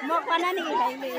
Một con anh đi lấy đi.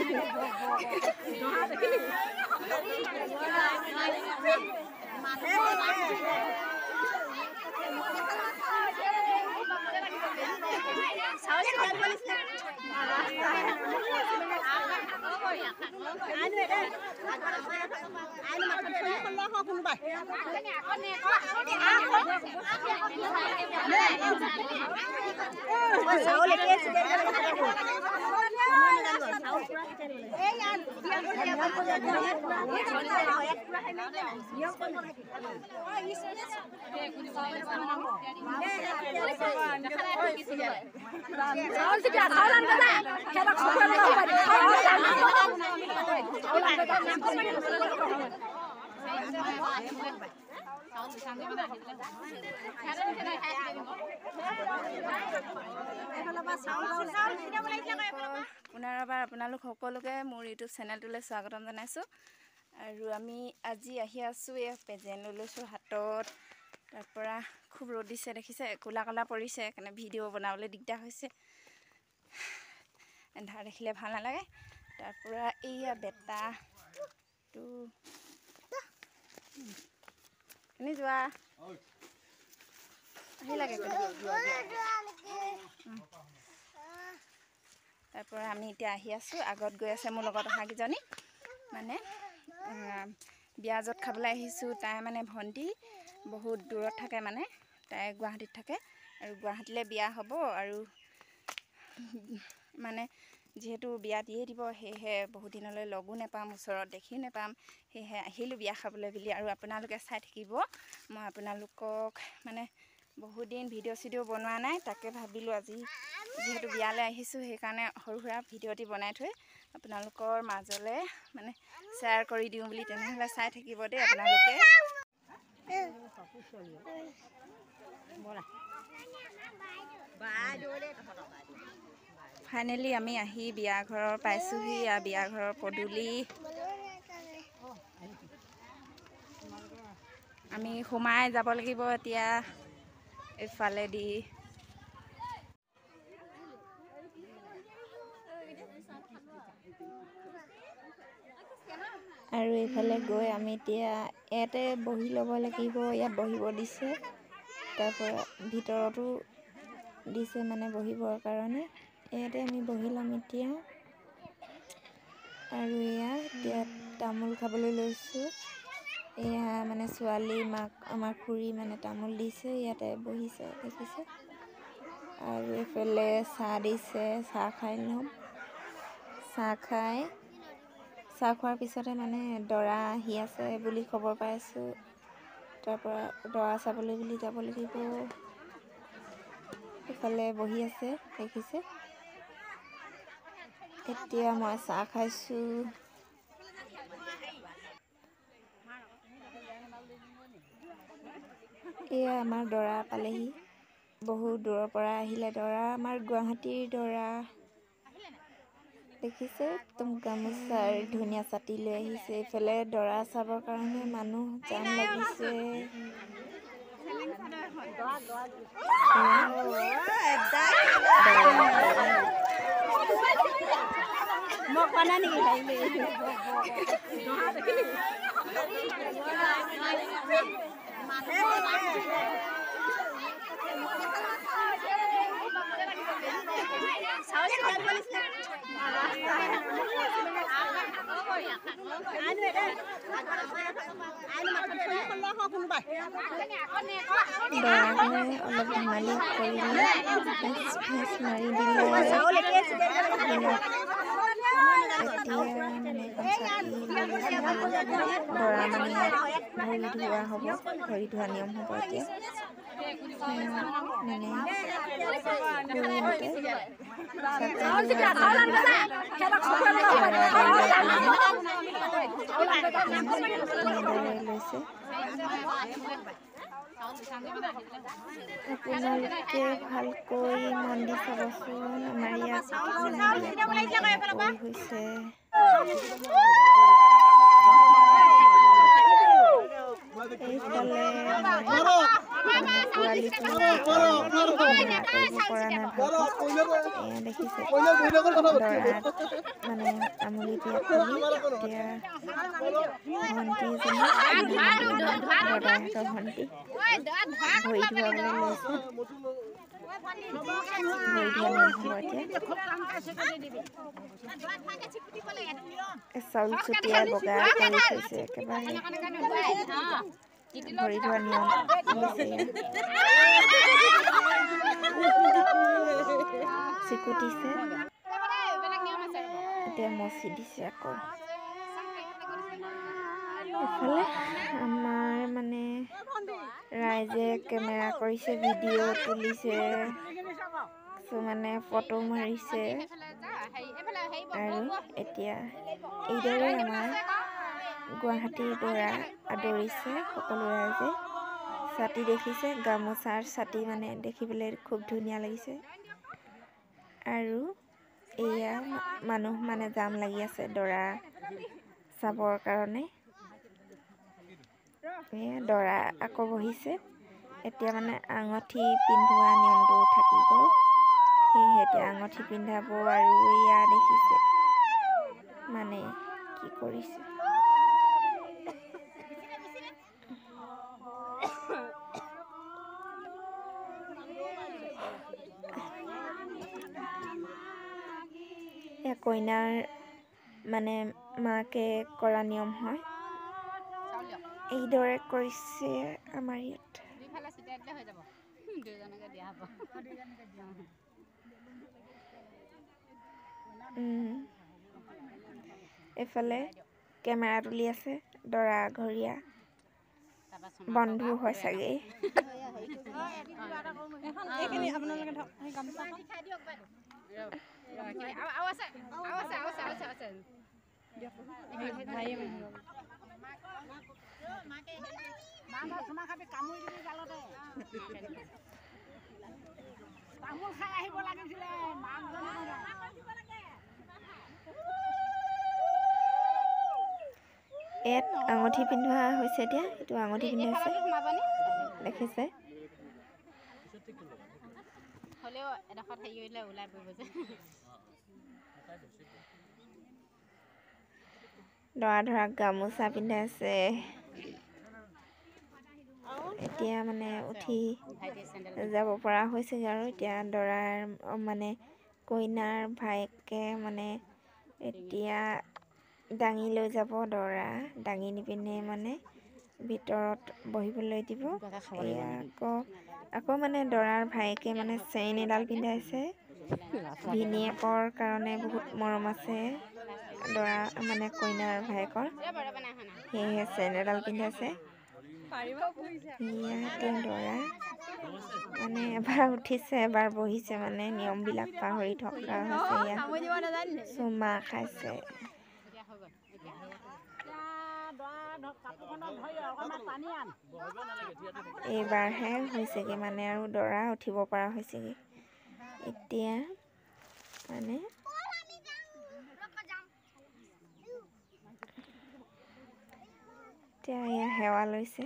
পুনৰবাৰ আপোনালোক সকলোকে মোৰ ইউটিউব চেনেলটোলৈ স্বাগতম জনাইছোঁ। আৰু আমি আজি আহি আছোঁ এই প্ৰেজেণ্ট লৈ লৈছোঁ হাতত। তাৰপৰা খুব ৰ'দ দিছে দেখিছে, ক'লা ক'লা পৰিছে, সেইকাৰণে ভিডিঅ' বনাবলৈ দিগদাৰ হৈছে, এন্ধাৰ দেখিলে ভাল নালাগে। তাৰপৰা এইয়া বেটাটো এনে যোৱা আহি লাগে। তাৰপৰা আমি এতিয়া আহি আছোঁ, আগত গৈ আছে মোৰ লগত অহাকেইজনী, মানে বিয়া য'ত খাবলৈ আহিছোঁ। তাই মানে ভণ্টি বহুত দূৰত থাকে, মানে তাই গুৱাহাটীত থাকে আৰু গুৱাহাটীলৈ বিয়া হ'ব। আৰু মানে যিহেতু বিয়া দিয়ে দিব, সেয়েহে বহুত দিনলৈ লগো নেপাম, ওচৰত দেখিও নেপাম, সেয়েহে আহিলোঁ বিয়া খাবলৈ বুলি। আৰু আপোনালোকে চাই থাকিব, মই আপোনালোকক মানে বহুত দিন ভিডিঅ' চিডিঅ' বনোৱা নাই, তাকে ভাবিলোঁ আজি যিহেতু বিয়ালৈ আহিছোঁ, সেইকাৰণে সৰু সুৰা ভিডিঅ'টি বনাই থৈ আপোনালোকৰ মাজলৈ মানে শ্বেয়াৰ কৰি দিওঁ বুলি। তেনেহ'লে চাই থাকিব দেই আপোনালোকে। ফাইনেলি আমি আহি বিয়া ঘৰৰ পাইছোঁহি। বিয়া ঘৰৰ পদূলি আমি সোমাই যাব লাগিব এতিয়া এইফালেদি। আৰু এইফালে গৈ আমি এতিয়া ইয়াতে বহি ল'ব লাগিব, ইয়াত বহিব দিছে। তাৰপৰা ভিতৰতো দিছে মানে বহিবৰ কাৰণে, ইয়াতে আমি বহি ল'ম এতিয়া। আৰু এয়া এতিয়া তামোল খাবলৈ লৈছোঁ। এয়া মানে ছোৱালী মাক আমাৰ খুৰী মানে তামোল দিছে, ইয়াতে বহিছে দেখিছে। আৰু এইফালে চাহ দিছে, চাহ খাই ল'ম। চাহ খোৱাৰ পিছতে মানে দৰা আহি আছে বুলি খবৰ পাইছোঁ। তাৰপৰা দৰা চাবলৈ বুলি যাব লাগিব। এইফালে বহি আছে দেখিছে। এতিয়া মই চাহ খাইছোঁ। এয়া আমাৰ দৰা পালেহি, বহুত দূৰৰ পৰা আহিলে দৰা, আমাৰ গুৱাহাটীৰ দৰা দেখিছে। একদম গামোচাৰ ধুনীয়া ছাতি লৈ আহিছে। এইফালে দৰা চাবৰ কাৰণে মানুহ জাম লাগিছে। অলপ ধেমালি কৰিলে, ফেচ মাৰি দিলে। দৰা মানে ভৰি ধোৱা হ'ব, ভৰি ধোৱা নিয়ম হ'ব এতিয়া। মানে লৈছে। আপোনালোকে ভালকৈ মন দি চাবচোন, আমাৰ ইয়াত হৈছে। ছোৱালীটো কেমেৰা কৰিব পৰা নাই ভালকৈ। এয়া দেখিছে দৰাত মানে তামুলী দিয়া খুলি এতিয়া ভণ্টি এজনী দদায়েকৰ ভণ্টি ভৰি ধুৱাবলৈ লৈছে। ভৰি ধোৱা নিয়ম হ'ব এতিয়া। চাউল চটিয়াই বগা কৰি থৈছে একেবাৰে ভৰি ধোৱা নিয়ম হৈছে। চিকুটিছে এতিয়া মচি দিছে আকৌ। এফালে আমাৰ মানে ৰাইজে কেমেৰা কৰিছে, ভিডিঅ' তুলিছে, কিছুমানে ফটো মাৰিছে। আৰু এতিয়া এইদৰে আমাৰ গুৱাহাটীৰ দৰা আদৰিছে সকলো ৰাইজে। ছাতি দেখিছে, গামোচাৰ ছাতি মানে দেখিবলৈ খুব ধুনীয়া লাগিছে। আৰু এয়া মানুহ মানে জাম লাগি আছে দৰা চাবৰ কাৰণে। দৰা আকৌ বহিছে। এতিয়া মানে আঙঠি পিন্ধোৱা নিয়মটো থাকি গ'ল, সেয়েহে এতিয়া আঙঠি পিন্ধাব। আৰু এয়া দেখিছে মানে কি কৰিছে। কইনাৰ মানে মাকে কৰা নিয়ম হয়, এইদৰে কৰিছে আমাৰ ইয়াত। এইফালে কেমেৰা তুলি আছে দৰা ঘৰীয়া বন্ধু হয় চাগে। ইয়াত আঙঠি পিন্ধোৱা হৈছে। এতিয়া এইটো আঙঠি পিন্ধাইছে দেখিছে। দৰা ধৰাক গামোচা পিন্ধাইছে। এতিয়া মানে উঠি যাব পৰা হৈছেগৈ। আৰু এতিয়া দৰাৰ মানে কইনাৰ ভায়েকে মানে এতিয়া দাঙি লৈ যাব। দৰা দাঙি নিপিনে মানে ভিতৰত বহিবলৈ দিব। এয়া আকৌ মানে দৰাৰ ভায়েকে মানে চেইন এডাল পিন্ধাইছে। ভিনীয়েকৰ কাৰণে বহুত মৰম আছে দৰা মানে কইনাৰ ভায়েকৰ, সেয়েহে চেইন এডাল পিন্ধাইছে। এতিয়া দৰা মানে এবাৰ উঠিছে এবাৰ বহিছে, মানে নিয়মবিলাক পাহৰি থকা হৈছে। ইয়াত চুমা খাইছে। এইবাৰহে হৈছেগৈ মানে আৰু দৰা উঠিব পৰা হৈছেগৈ। এতিয়া মানে এতিয়া এয়া সেৱা লৈছে।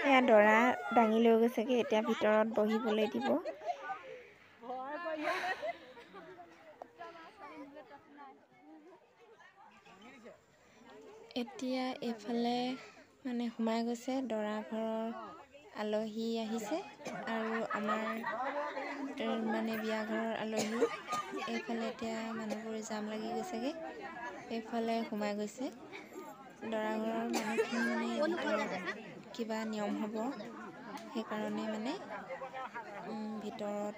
এয়া দৰা দাঙি লৈ গৈছেগৈ, এতিয়া ভিতৰত বহিবলৈ দিব। এতিয়া এইফালে মানে সোমাই গৈছে, দৰা ঘৰৰ আলহী আহিছে আৰু আমাৰ মানে বিয়া ঘৰৰ আলহী। এইফালে এতিয়া মানুহবোৰ জাম লাগি গৈছেগৈ, এইফালে সোমাই গৈছে। দৰা ঘৰৰ মানুহখিনি মানে ভিতৰত কিবা নিয়ম হ'ব সেইকাৰণে মানে ভিতৰত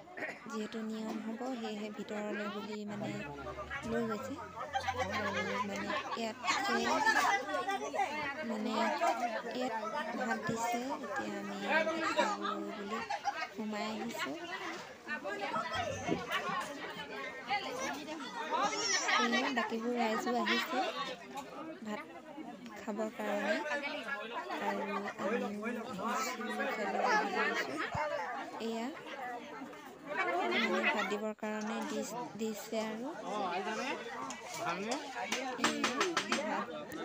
যিহেতু নিয়ম হ'ব সেয়েহে ভিতৰলৈ বুলি মানে লৈ গৈছে আৰু মানে ইয়াত ভাত দিছে। এতিয়া আমি ভাত খাবলৈ বুলি সোমাই আহিছোঁ। এয়া বাকীবোৰ ৰাইজো আহিছে ভাত খাবৰ কাৰণে আৰু এয়া মানে ভাত দিবৰ কাৰণে দিছে আৰু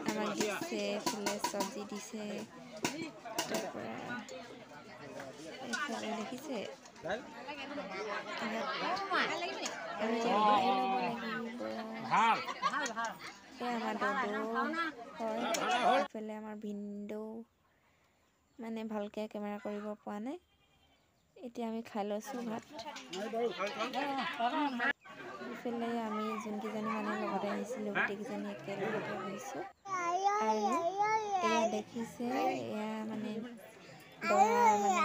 আমাক দিছে, এইফালে চব্জি দিছে, তাৰপৰা এইফালে দেখিছে আমাৰ দদৌ হয়, এইফালে আমাৰ ভিনদেউ মানে ভালকৈ কেমেৰা কৰিব পৰা নাই। এতিয়া আমি খাই লৈছোঁ ভাত। ইফালে আমি যোনকেইজনী মানে লগতে আহিছিলোঁ গোটেইকেইজনী একেলগতে বহিছোঁ আৰু এয়া দেখিছে এয়া মানে দৰা মানে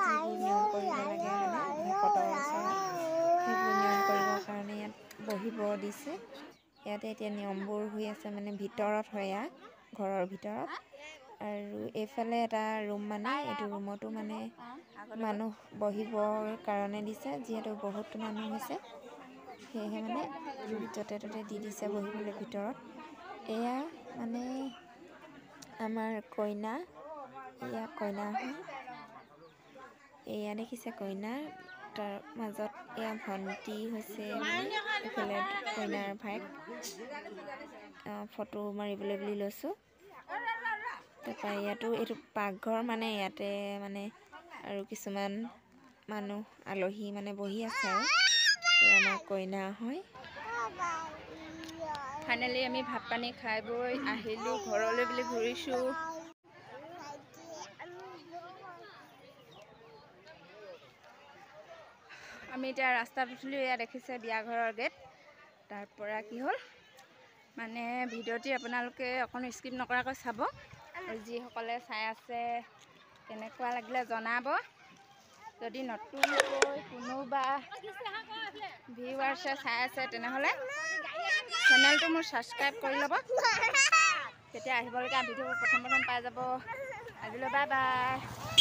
যিবোৰ নিয়ম কৰিব লাগে মানে ভকতৰ ওচৰত সেইবোৰ নিয়ম কৰিবৰ কাৰণে ইয়াত বহিব দিছে। ইয়াতে এতিয়া নিয়মবোৰ হৈ আছে মানে ভিতৰত হয়, এয়া ঘৰৰ ভিতৰত। আৰু এইফালে এটা ৰুম মানে এইটো ৰুমতো মানে মানুহ বহিবৰ কাৰণে দিছে, যিহেতু বহুত মানুহ হৈছে সেয়েহে মানে য'তে ত'তে দি দিছে বহিবলৈ ভিতৰত। এয়া মানে আমাৰ কইনা, এয়া কইনা হয়, এয়া দেখিছে কইনা, তাৰ মাজত এয়া ভণ্টি হৈছে মানে এইফালে কইনাৰ ভাইক। ফটো মাৰিবলৈ বুলি লৈছোঁ। তাৰপৰা ইয়াতো এইটো পাকঘৰ মানে ইয়াতে মানে আৰু কিছুমান মানুহ আলহী মানে বহি আছে আৰু এয়া আমাৰ কইনা হয়। ফাইনেলি আমি ভাত পানী খাই বৈ আহিলোঁ ঘৰলৈ বুলি ঘূৰিছোঁ। আমি এতিয়া ৰাস্তাত উঠিলোঁ। এয়া দেখিছে বিয়া ঘৰৰ গেট। তাৰ পৰা কি হ'ল মানে ভিডিঅ'টি আপোনালোকে অকণ স্কিপ নকৰাকৈ চাব আৰু যিসকলে চাই আছে কেনেকুৱা লাগিলে জনাব। যদি নতুনকৈ কোনোবা ভিউৱাৰ্ছে চাই আছে তেনেহ'লে চেনেলটো মোৰ ছাবস্ক্ৰাইব কৰি ল'ব, তেতিয়া আহিবলগীয়া ভিডিঅ'বোৰ প্ৰথম পাই যাব। আজিলৈ বাই বাই।